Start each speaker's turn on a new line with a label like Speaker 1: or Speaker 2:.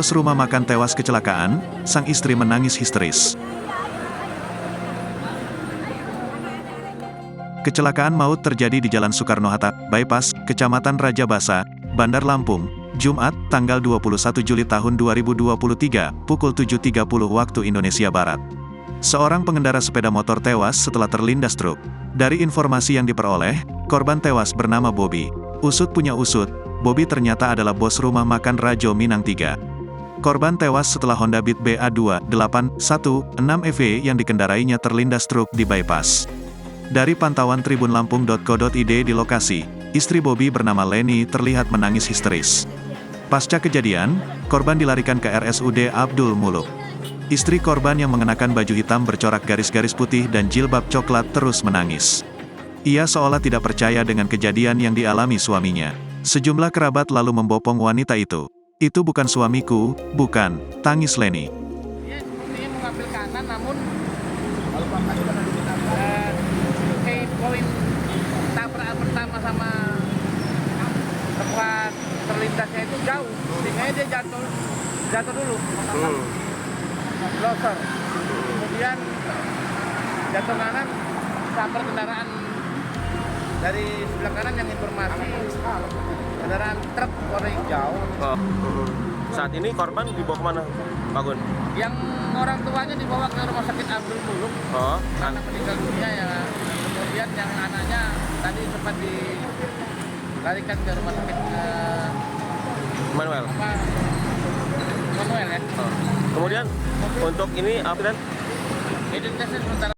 Speaker 1: Bos rumah makan tewas kecelakaan, sang istri menangis histeris. Kecelakaan maut terjadi di Jalan Soekarno-Hatta, Bypass, Kecamatan Rajabasa, Bandar Lampung, Jumat, tanggal 21 Juli tahun 2023, pukul 7.30 waktu Indonesia Barat. Seorang pengendara sepeda motor tewas setelah terlindas truk. Dari informasi yang diperoleh, korban tewas bernama Bobby. Usut punya usut, Bobby ternyata adalah bos rumah makan Rajo Minang 3. Korban tewas setelah Honda Beat BA28116 EV yang dikendarainya terlindas truk di bypass. Dari pantauan tribunlampung.co.id di lokasi, istri Bobby bernama Leni terlihat menangis histeris. Pasca kejadian, korban dilarikan ke RSUD Abdul Muluk. Istri korban yang mengenakan baju hitam bercorak garis-garis putih dan jilbab coklat terus menangis. Ia seolah tidak percaya dengan kejadian yang dialami suaminya. Sejumlah kerabat lalu membopong wanita itu. Itu bukan suamiku, bukan, tangis Leni.
Speaker 2: Dia sepertinya mengambil kanan, namun poin tabrakan pertama sama tempat terlintasnya itu jauh, sehingga dia jatuh dulu, loser. Kemudian jatuh kanan, sampai kendaraan dari sebelah kanan yang informasi kendaraan truk warna hijau.
Speaker 3: Saat ini korban dibawa kemana, Pak Gun?
Speaker 2: Yang orang tuanya dibawa ke rumah sakit Abdul Muluk karena meninggal dunia ya. Kemudian yang anaknya tadi sempat dilarikan ke rumah sakit
Speaker 3: Manuel.
Speaker 2: Manuel ya.
Speaker 3: Kemudian untuk ini apa dan?
Speaker 2: Identitasnya sementara